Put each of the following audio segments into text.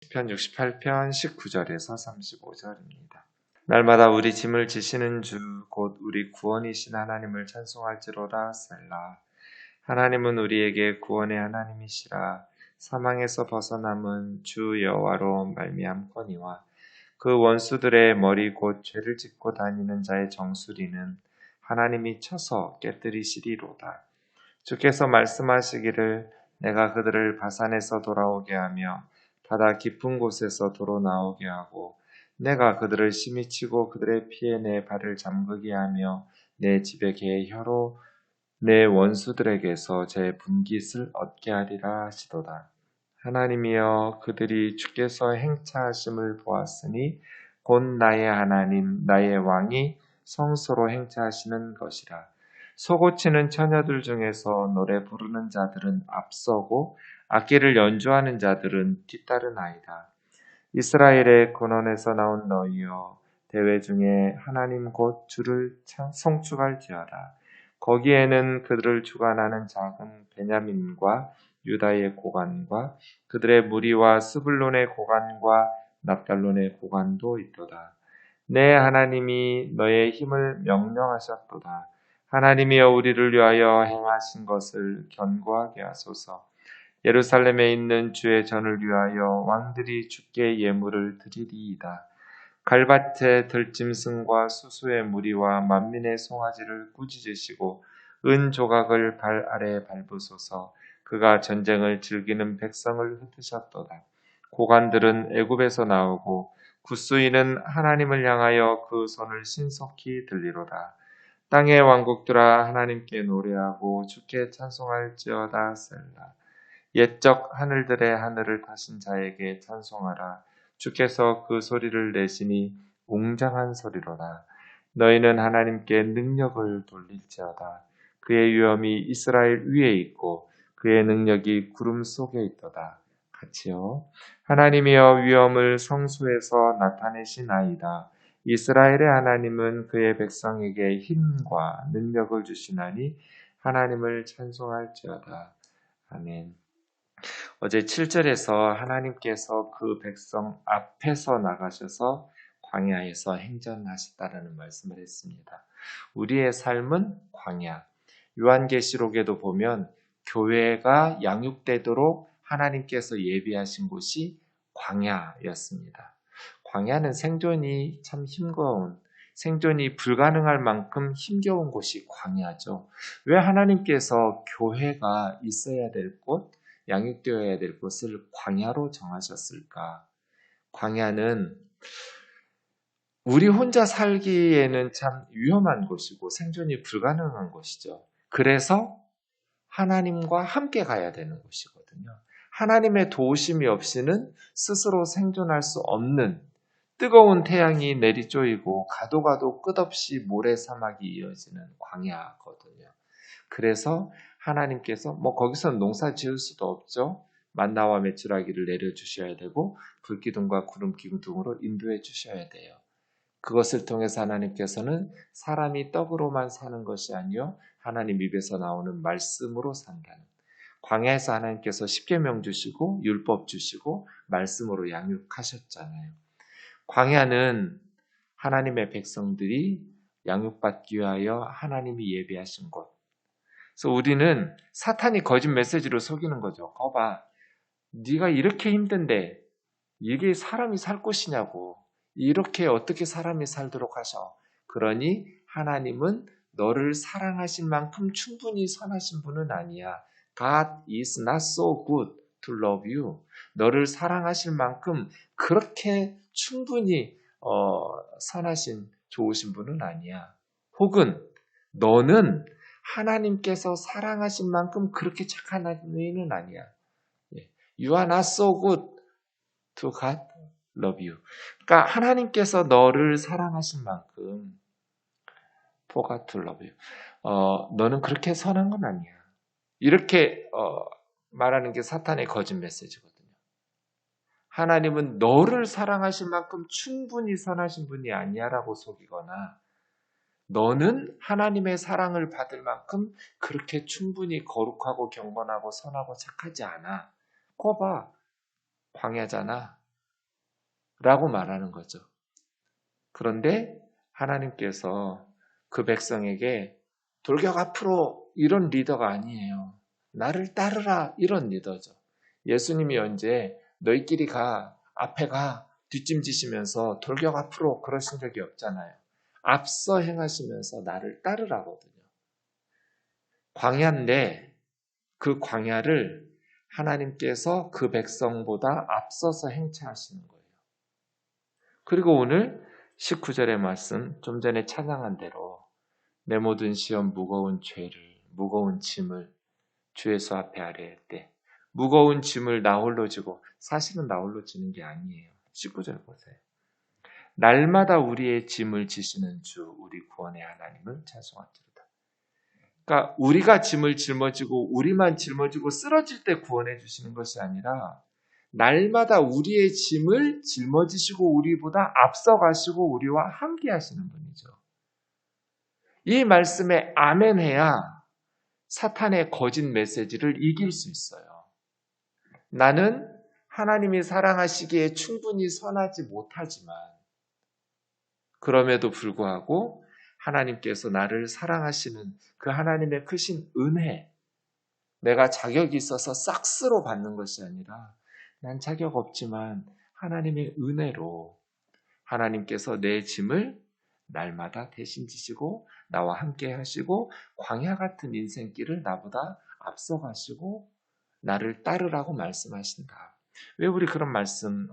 시편 68편 19절에서 35절입니다. 날마다 우리 짐을 지시는 주 곧 우리 구원이신 하나님을 찬송할지로다. 셀라. 하나님은 우리에게 구원의 하나님이시라. 사망에서 벗어남은 주 여호와로 말미암거니와 그 원수들의 머리 곧 죄를 짓고 다니는 자의 정수리는 하나님이 쳐서 깨뜨리시리로다. 주께서 말씀하시기를 내가 그들을 바산에서 돌아오게 하며 바다 깊은 곳에서 도로 나오게 하고 내가 그들을 심히 치고 그들의 피에 내 발을 잠그게 하며 내 집에 개의 혀로 내 원수들에게서 제 분깃을 얻게 하리라 하시도다. 하나님이여 그들이 주께서 행차하심을 보았으니 곧 나의 하나님 나의 왕이 성소로 행차하시는 것이라. 소고치는 처녀들 중에서 노래 부르는 자들은 앞서고 악기를 연주하는 자들은 뒤따르나이다. 이스라엘의 근원에서 나온 너희여 대회 중에 하나님 곧 주를 송축할지어다. 거기에는 그들을 주관하는 작은 베냐민과 유다의 고관과 그들의 무리와 스불론의 고관과 납달론의 고관도 있도다. 내 하나님이 너의 힘을 명령하셨도다. 하나님이여 우리를 위하여 행하신 것을 견고하게 하소서. 예루살렘에 있는 주의 전을 위하여 왕들이 주께 예물을 드리리이다. 갈밭의 들짐승과 수수의 무리와 만민의 송아지를 꾸짖으시고 은 조각을 발 아래에 밟으소서. 그가 전쟁을 즐기는 백성을 흩으셨도다. 고관들은 애굽에서 나오고 굿수인은 하나님을 향하여 그 손을 신속히 들리로다. 땅의 왕국들아 하나님께 노래하고 주께 찬송할지어다. 셀라. 옛적 하늘들의 하늘을 타신 자에게 찬송하라. 주께서 그 소리를 내시니 웅장한 소리로다. 너희는 하나님께 능력을 돌릴지어다. 그의 위엄이 이스라엘 위에 있고 그의 능력이 구름 속에 있도다. 같이요. 하나님이여 위엄을 성소에서 나타내시나이다. 이스라엘의 하나님은 그의 백성에게 힘과 능력을 주시나니 하나님을 찬송할지어다. 아멘. 어제 7절에서 하나님께서 그 백성 앞에서 나가셔서 광야에서 행전하셨다라는 말씀을 했습니다. 우리의 삶은 광야. 요한계시록에도 보면 교회가 양육되도록 하나님께서 예비하신 곳이 광야였습니다. 광야는 생존이 참 힘겨운, 생존이 불가능할 만큼 힘겨운 곳이 광야죠. 왜 하나님께서 교회가 있어야 될 곳, 양육되어야 될 곳을 광야로 정하셨을까? 광야는 우리 혼자 살기에는 참 위험한 곳이고 생존이 불가능한 곳이죠. 그래서 하나님과 함께 가야 되는 곳이거든요. 하나님의 도우심이 없이는 스스로 생존할 수 없는 뜨거운 태양이 내리쪼이고 가도 가도 끝없이 모래사막이 이어지는 광야거든요. 그래서 하나님께서 거기서 농사 지을 수도 없죠. 만나와 메추라기를 내려주셔야 되고 불기둥과 구름 기둥으로 인도해 주셔야 돼요. 그것을 통해서 하나님께서는 사람이 떡으로만 사는 것이 아니요 하나님 입에서 나오는 말씀으로 산다는, 광야에서 하나님께서 십계명 주시고 율법 주시고 말씀으로 양육하셨잖아요. 광야는 하나님의 백성들이 양육받기 위하여 하나님이 예비하신 곳. 그래서 우리는 사탄이 거짓 메시지로 속이는 거죠. 거봐, 네가 이렇게 힘든데 이게 사람이 살 곳이냐고. 이렇게 어떻게 사람이 살도록 하셔. 그러니 하나님은 너를 사랑하신 만큼 충분히 선하신 분은 아니야. God is not so good to love you. 너를 사랑하실 만큼 그렇게 충분히 선하신 좋으신 분은 아니야. 혹은 너는 하나님께서 사랑하신 만큼 그렇게 착한 아이는 아니야. You are not so good to God love you. 그러니까 하나님께서 너를 사랑하신 만큼 for God to love you. 너는 그렇게 선한 건 아니야. 이렇게 말하는 게 사탄의 거짓 메시지거든요. 하나님은 너를 사랑하신 만큼 충분히 선하신 분이 아니야라고 속이거나 너는 하나님의 사랑을 받을 만큼 그렇게 충분히 거룩하고 경건하고 선하고 착하지 않아. 거 봐. 광야잖아. 라고 말하는 거죠. 그런데 하나님께서 그 백성에게 돌격 앞으로 이런 리더가 아니에요. 나를 따르라 이런 리더죠. 예수님이 언제 너희끼리 가, 앞에 가, 뒷짐지시면서 돌격 앞으로 그러신 적이 없잖아요. 앞서 행하시면서 나를 따르라거든요. 광야인데 그 광야를 하나님께서 그 백성보다 앞서서 행차하시는 거예요. 그리고 오늘 19절의 말씀, 좀 전에 찬양한 대로 내 모든 시험 무거운 죄를, 무거운 짐을 주 예수 앞에 아뢰할 때 무거운 짐을 나 홀로 지고, 사실은 나 홀로 지는 게 아니에요. 19절 보세요. 날마다 우리의 짐을 지시는 주 우리 구원의 하나님을 찬송할지로다. 그러니까 우리가 짐을 짊어지고 우리만 짊어지고 쓰러질 때 구원해 주시는 것이 아니라 날마다 우리의 짐을 짊어지시고 우리보다 앞서가시고 우리와 함께 하시는 분이죠. 이 말씀에 아멘해야 사탄의 거짓 메시지를 이길 수 있어요. 나는 하나님이 사랑하시기에 충분히 선하지 못하지만 그럼에도 불구하고 하나님께서 나를 사랑하시는 그 하나님의 크신 은혜, 내가 자격이 있어서 싹스로 받는 것이 아니라 난 자격 없지만 하나님의 은혜로 하나님께서 내 짐을 날마다 대신 지시고 나와 함께 하시고 광야 같은 인생길을 나보다 앞서 가시고 나를 따르라고 말씀하신다. 왜 우리 그런 말씀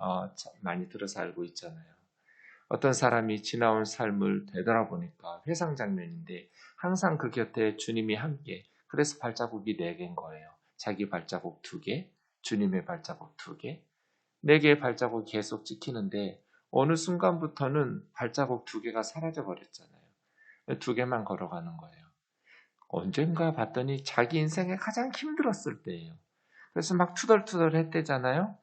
많이 들어서 알고 있잖아요. 어떤 사람이 지나온 삶을 되돌아보니까 회상 장면인데 항상 그 곁에 주님이 함께, 그래서 발자국이 4개인 거예요. 자기 발자국 2개, 주님의 발자국 2개, 4개의 발자국이 계속 찍히는데 어느 순간부터는 발자국 2개가 사라져 버렸잖아요. 2개만 걸어가는 거예요. 언젠가 봤더니 자기 인생에 가장 힘들었을 때예요. 그래서 막 투덜투덜 했대잖아요.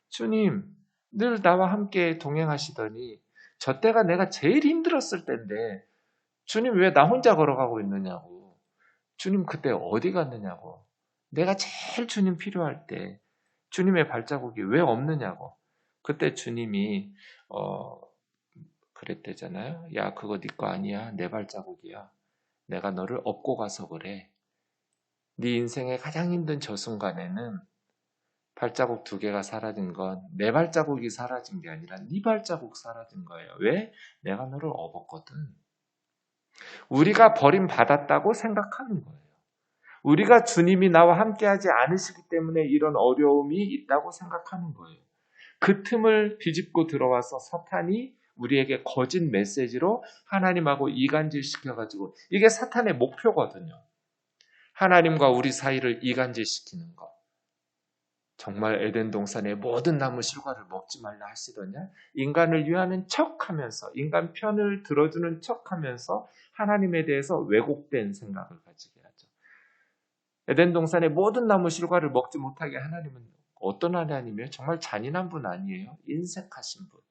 주님, 늘 나와 함께 동행하시더니 저 때가 내가 제일 힘들었을 때인데 주님 왜 나 혼자 걸어가고 있느냐고. 주님 그때 어디 갔느냐고. 내가 제일 주님 필요할 때 주님의 발자국이 왜 없느냐고. 그때 주님이 그랬대잖아요. 야, 그거 네 거 아니야. 내 발자국이야. 내가 너를 업고 가서 그래. 네 인생의 가장 힘든 저 순간에는 발자국 2개가 사라진 건 내 발자국이 사라진 게 아니라 네 발자국 사라진 거예요. 왜? 내가 너를 업었거든. 우리가 버림받았다고 생각하는 거예요. 우리가 주님이 나와 함께하지 않으시기 때문에 이런 어려움이 있다고 생각하는 거예요. 그 틈을 비집고 들어와서 사탄이 우리에게 거짓 메시지로 하나님하고 이간질시켜가지고, 이게 사탄의 목표거든요. 하나님과 우리 사이를 이간질시키는 것. 정말 에덴 동산의 모든 나무 실과를 먹지 말라 하시더냐? 인간을 위하는 척하면서, 인간 편을 들어주는 척하면서 하나님에 대해서 왜곡된 생각을 가지게 하죠. 에덴 동산의 모든 나무 실과를 먹지 못하게 하나님은 어떤 하나님이에요? 정말 잔인한 분 아니에요? 인색하신 분.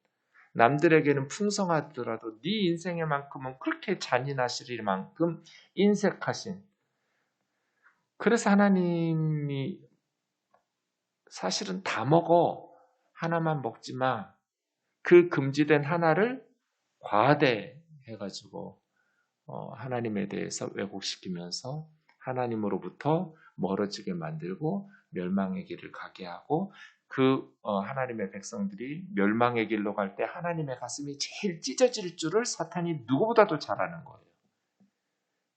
남들에게는 풍성하더라도 네 인생에만큼은 그렇게 잔인하실 만큼 인색하신. 그래서 하나님이 사실은 다 먹어. 하나만 먹지 마. 그 금지된 하나를 과대해가지고 하나님에 대해서 왜곡시키면서 하나님으로부터 멀어지게 만들고 멸망의 길을 가게 하고, 하나님의 백성들이 멸망의 길로 갈 때 하나님의 가슴이 제일 찢어질 줄을 사탄이 누구보다도 잘 아는 거예요.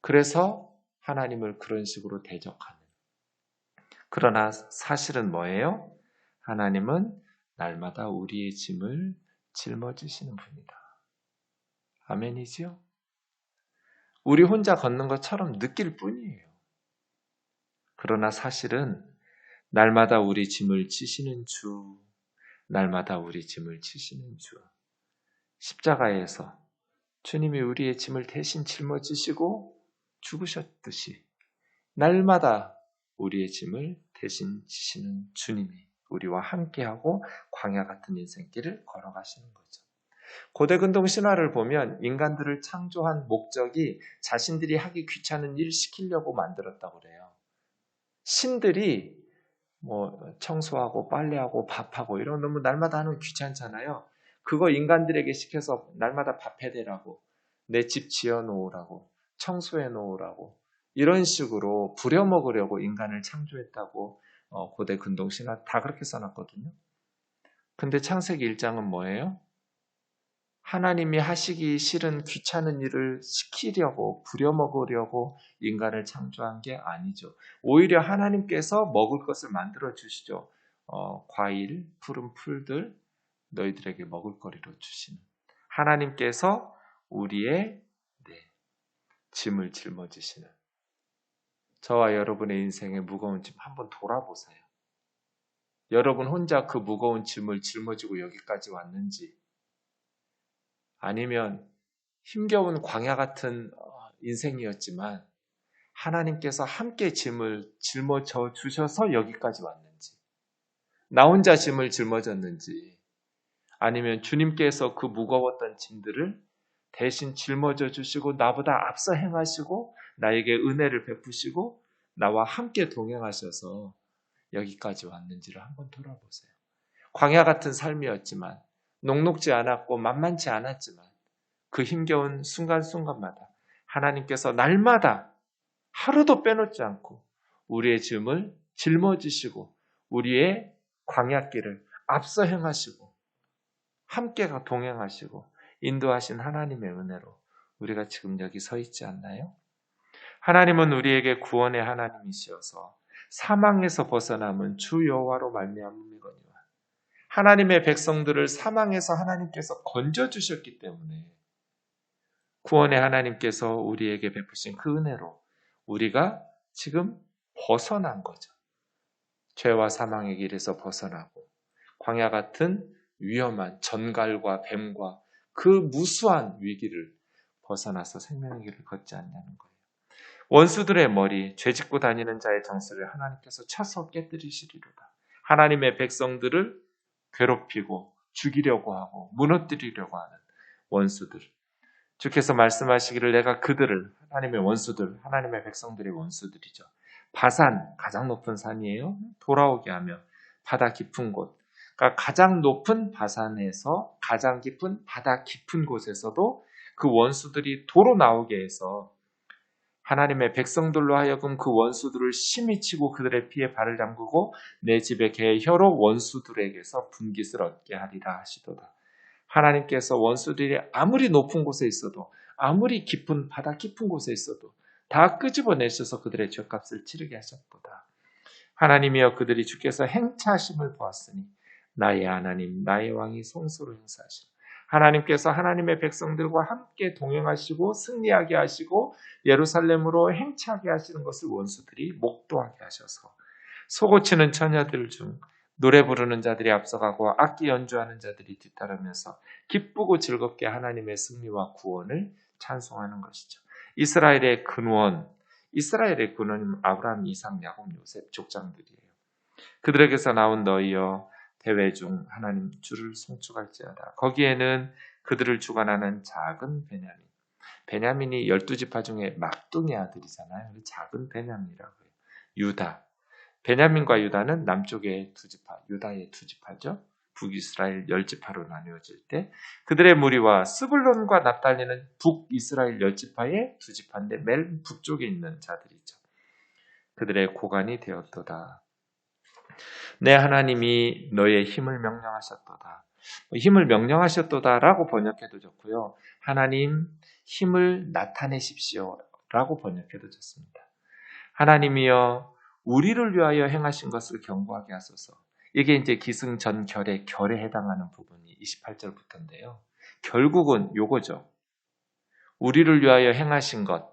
그래서 하나님을 그런 식으로 대적하는. 그러나 사실은 뭐예요? 하나님은 날마다 우리의 짐을 짊어지시는 분이다. 아멘이지요? 우리 혼자 걷는 것처럼 느낄 뿐이에요. 그러나 사실은 날마다 우리 짐을 지시는 주, 날마다 우리 짐을 지시는 주. 십자가에서 주님이 우리의 짐을 대신 짊어지시고 죽으셨듯이 날마다 우리의 짐을 대신 지시는 주님이 우리와 함께하고 광야 같은 인생길을 걸어가시는 거죠. 고대 근동 신화를 보면 인간들을 창조한 목적이 자신들이 하기 귀찮은 일 시키려고 만들었다고 그래요. 신들이 청소하고 빨래하고 밥하고 이런 너무 날마다 하는 귀찮잖아요. 그거 인간들에게 시켜서 날마다 밥 해대라고, 내 집 지어놓으라고, 청소해놓으라고, 이런 식으로 부려먹으려고 인간을 창조했다고 고대 근동신화 다 그렇게 써놨거든요. 근데 창세기 1장은 뭐예요? 하나님이 하시기 싫은 귀찮은 일을 시키려고 부려먹으려고 인간을 창조한 게 아니죠. 오히려 하나님께서 먹을 것을 만들어 주시죠. 과일, 푸른 풀들 너희들에게 먹을거리로 주시는 하나님께서 우리의 짐을 짊어지시는 저와 여러분의 인생의 무거운 짐 한번 돌아보세요. 여러분 혼자 그 무거운 짐을 짊어지고 여기까지 왔는지 아니면 힘겨운 광야 같은 인생이었지만 하나님께서 함께 짐을 짊어져 주셔서 여기까지 왔는지 나 혼자 짐을 짊어졌는지 아니면 주님께서 그 무거웠던 짐들을 대신 짊어져 주시고 나보다 앞서 행하시고 나에게 은혜를 베푸시고 나와 함께 동행하셔서 여기까지 왔는지를 한번 돌아보세요. 광야 같은 삶이었지만 녹록지 않았고 만만치 않았지만 그 힘겨운 순간순간마다 하나님께서 날마다 하루도 빼놓지 않고 우리의 짐을 짊어지시고 우리의 광야길을 앞서 행하시고 함께 동행하시고 인도하신 하나님의 은혜로 우리가 지금 여기 서 있지 않나요? 하나님은 우리에게 구원의 하나님이시어서 사망에서 벗어남은 주 여호와로 말미암음이거니와 하나님의 백성들을 사망에서 하나님께서 건져주셨기 때문에 구원의 하나님께서 우리에게 베푸신 그 은혜로 우리가 지금 벗어난 거죠. 죄와 사망의 길에서 벗어나고 광야 같은 위험한 전갈과 뱀과 그 무수한 위기를 벗어나서 생명의 길을 걷지 않냐는 거예요. 원수들의 머리, 죄짓고 다니는 자의 정수를 하나님께서 쳐서 깨뜨리시리로다. 하나님의 백성들을 괴롭히고 죽이려고 하고 무너뜨리려고 하는 원수들. 주께서 말씀하시기를 내가 그들을 하나님의 원수들, 하나님의 백성들의 원수들이죠. 바산, 가장 높은 산이에요. 돌아오게 하며 바다 깊은 곳. 그러니까 가장 높은 바산에서 가장 깊은 바다 깊은 곳에서도 그 원수들이 도로 나오게 해서 하나님의 백성들로 하여금 그 원수들을 심히 치고 그들의 피에 발을 담그고 내 집에 개의 혀로 원수들에게서 분깃을 얻게 하리라 하시도다. 하나님께서 원수들이 아무리 높은 곳에 있어도 아무리 깊은 바다 깊은 곳에 있어도 다 끄집어내셔서 그들의 죄값을 치르게 하셨도다. 하나님이여 그들이 주께서 행차하심을 보았으니 나의 하나님 나의 왕이 성소로 행사하시라. 하나님께서 하나님의 백성들과 함께 동행하시고 승리하게 하시고 예루살렘으로 행차하게 하시는 것을 원수들이 목도하게 하셔서 소고치는 처녀들 중 노래 부르는 자들이 앞서가고 악기 연주하는 자들이 뒤따르면서 기쁘고 즐겁게 하나님의 승리와 구원을 찬송하는 것이죠. 이스라엘의 근원은 아브라함, 이삭, 야곱, 요셉 족장들이에요. 그들에게서 나온 너희여 대회 중 하나님 주를 송축할지어다. 거기에는 그들을 주관하는 작은 베냐민이 12지파 중에 막둥이 아들이잖아요. 작은 베냐민이라고 해요. 유다. 베냐민과 유다는 남쪽의 두 지파, 유다의 두 지파죠. 북이스라엘 10지파로 나뉘어질 때 그들의 무리와 스불론과 납달리는 북이스라엘 10지파의 두 지파인데 맨 북쪽에 있는 자들이죠. 그들의 고관이 되었도다. 내 하나님이 너의 힘을 명령하셨도다. 힘을 명령하셨도다라고 번역해도 좋고요. 하나님 힘을 나타내십시오라고 번역해도 좋습니다. 하나님이여 우리를 위하여 행하신 것을 경고하게 하소서. 이게 이제 기승전결의 결에 해당하는 부분이 28절부터인데요. 결국은 요거죠. 우리를 위하여 행하신 것,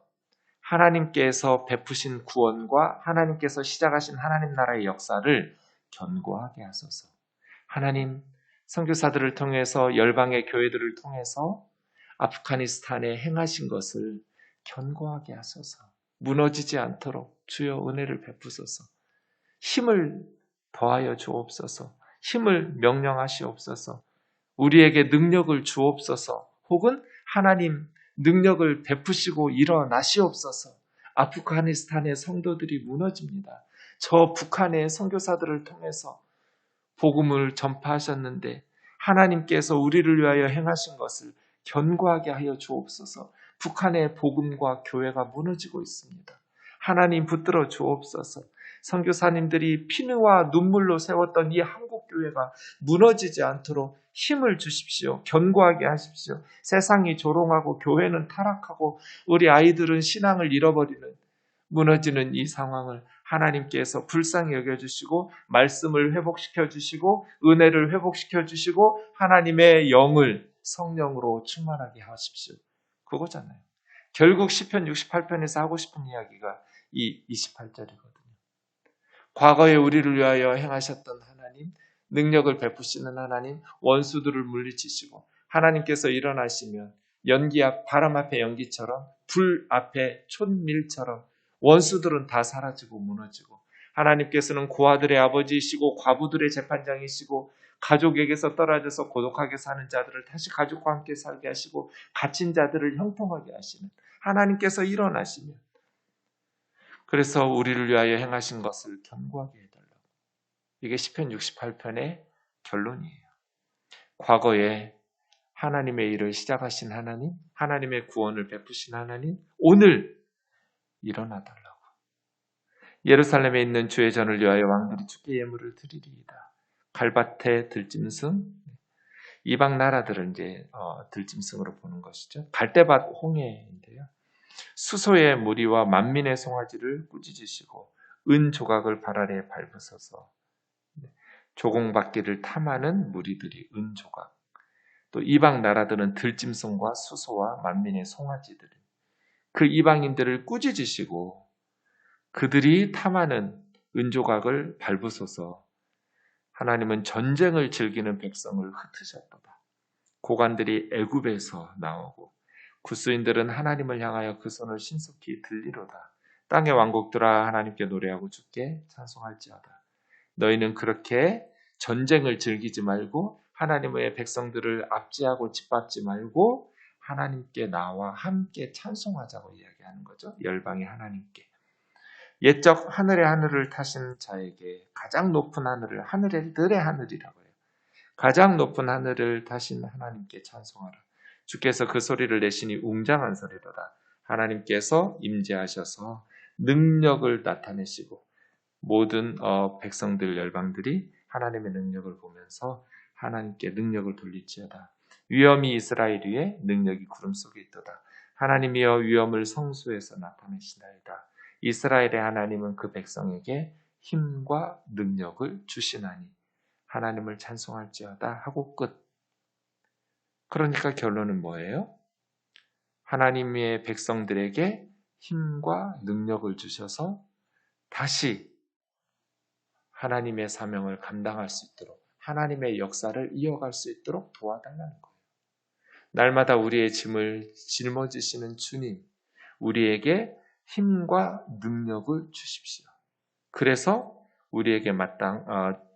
하나님께서 베푸신 구원과 하나님께서 시작하신 하나님 나라의 역사를 견고하게 하소서. 하나님 선교사들을 통해서 열방의 교회들을 통해서 아프가니스탄에 행하신 것을 견고하게 하소서. 무너지지 않도록 주여 은혜를 베푸소서. 힘을 더하여 주옵소서. 힘을 명령하시옵소서. 우리에게 능력을 주옵소서. 혹은 하나님 능력을 베푸시고 일어나시옵소서. 아프가니스탄의 성도들이 무너집니다. 저 북한의 선교사들을 통해서 복음을 전파하셨는데 하나님께서 우리를 위하여 행하신 것을 견고하게 하여 주옵소서. 북한의 복음과 교회가 무너지고 있습니다. 하나님 붙들어 주옵소서. 선교사님들이 피와 눈물로 세웠던 이 한국교회가 무너지지 않도록 힘을 주십시오. 견고하게 하십시오. 세상이 조롱하고 교회는 타락하고 우리 아이들은 신앙을 잃어버리는 무너지는 이 상황을 하나님께서 불쌍히 여겨주시고 말씀을 회복시켜 주시고 은혜를 회복시켜 주시고 하나님의 영을 성령으로 충만하게 하십시오. 그거잖아요. 결국 시편 68편에서 하고 싶은 이야기가 이 28절이거든요. 과거에 우리를 위하여 행하셨던 하나님, 능력을 베푸시는 하나님, 원수들을 물리치시고 하나님께서 일어나시면 연기 앞, 바람 앞에 연기처럼 불 앞에 촛밀처럼 원수들은 다 사라지고 무너지고 하나님께서는 고아들의 아버지이시고 과부들의 재판장이시고 가족에게서 떨어져서 고독하게 사는 자들을 다시 가족과 함께 살게 하시고 갇힌 자들을 형통하게 하시는 하나님께서 일어나시면 그래서 우리를 위하여 행하신 것을 견고하게 해달라고. 이게 시편 68편의 결론이에요. 과거에 하나님의 일을 시작하신 하나님, 하나님의 구원을 베푸신 하나님, 오늘 일어나달라고. 예루살렘에 있는 주의 전을 위하여 왕들이 주께 예물을 드리리이다. 갈밭에 들짐승, 이방 나라들을 이제 들짐승으로 보는 것이죠. 갈대밭 홍해인데요. 수소의 무리와 만민의 송아지를 꾸짖으시고 은 조각을 발 아래에 밟으소서. 조공받기를 탐하는 무리들이 은 조각. 또 이방 나라들은 들짐승과 수소와 만민의 송아지들이 그 이방인들을 꾸짖으시고 그들이 탐하는 은조각을 밟으소서. 하나님은 전쟁을 즐기는 백성을 흩으셨도다. 고관들이 애굽에서 나오고 구스인들은 하나님을 향하여 그 손을 신속히 들리로다. 땅의 왕국들아 하나님께 노래하고 주께 찬송할지어다. 너희는 그렇게 전쟁을 즐기지 말고 하나님의 백성들을 압제하고 짓밟지 말고 하나님께 나와 함께 찬송하자고 이야기하는 거죠. 열방의 하나님께. 옛적 하늘의 하늘을 타신 자에게 가장 높은 하늘을 하늘의 들의 하늘이라고 해요. 가장 높은 하늘을 타신 하나님께 찬송하라. 주께서 그 소리를 내시니 웅장한 소리로다. 하나님께서 임재하셔서 능력을 나타내시고 모든 백성들 열방들이 하나님의 능력을 보면서 하나님께 능력을 돌릴지어다. 위엄이 이스라엘 위에 능력이 구름 속에 있도다. 하나님이여 위엄을 성수에서 나타내시나이다. 이스라엘의 하나님은 그 백성에게 힘과 능력을 주시나니 하나님을 찬송할지어다 하고 끝. 그러니까 결론은 뭐예요? 하나님의 백성들에게 힘과 능력을 주셔서 다시 하나님의 사명을 감당할 수 있도록 하나님의 역사를 이어갈 수 있도록 도와달라는 거예요. 날마다 우리의 짐을 짊어지시는 주님, 우리에게 힘과 능력을 주십시오. 그래서 우리에게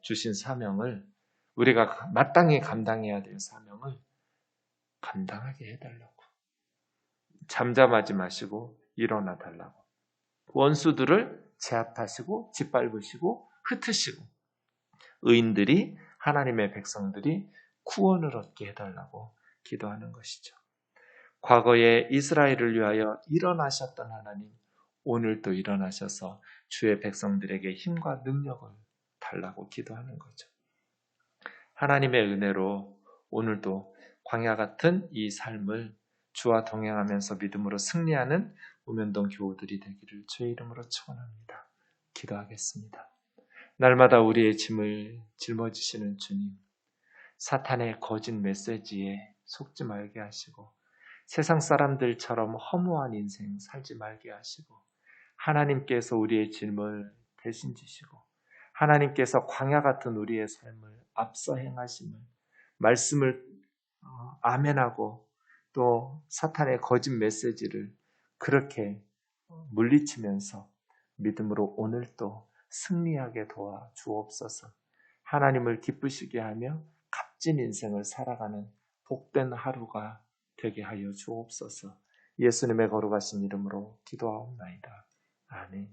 주신 사명을 우리가 마땅히 감당해야 될 사명을 감당하게 해달라고. 잠잠하지 마시고 일어나 달라고. 원수들을 제압하시고 짓밟으시고 흩으시고 의인들이 하나님의 백성들이 구원을 얻게 해달라고 기도하는 것이죠. 과거에 이스라엘을 위하여 일어나셨던 하나님, 오늘도 일어나셔서 주의 백성들에게 힘과 능력을 달라고 기도하는 거죠. 하나님의 은혜로 오늘도 광야 같은 이 삶을 주와 동행하면서 믿음으로 승리하는 우면동 교우들이 되기를 주의 이름으로 축원합니다. 기도하겠습니다. 날마다 우리의 짐을 짊어지시는 주님, 사탄의 거짓 메시지에 속지 말게 하시고 세상 사람들처럼 허무한 인생 살지 말게 하시고 하나님께서 우리의 짐을 대신 지시고 하나님께서 광야 같은 우리의 삶을 앞서 행하심을 말씀을 아멘하고 또 사탄의 거짓 메시지를 그렇게 물리치면서 믿음으로 오늘도 승리하게 도와 주옵소서. 하나님을 기쁘시게 하며 값진 인생을 살아가는 복된 하루가 되게 하여 주옵소서. 예수님의 거룩하신 이름으로 기도하옵나이다. 아멘.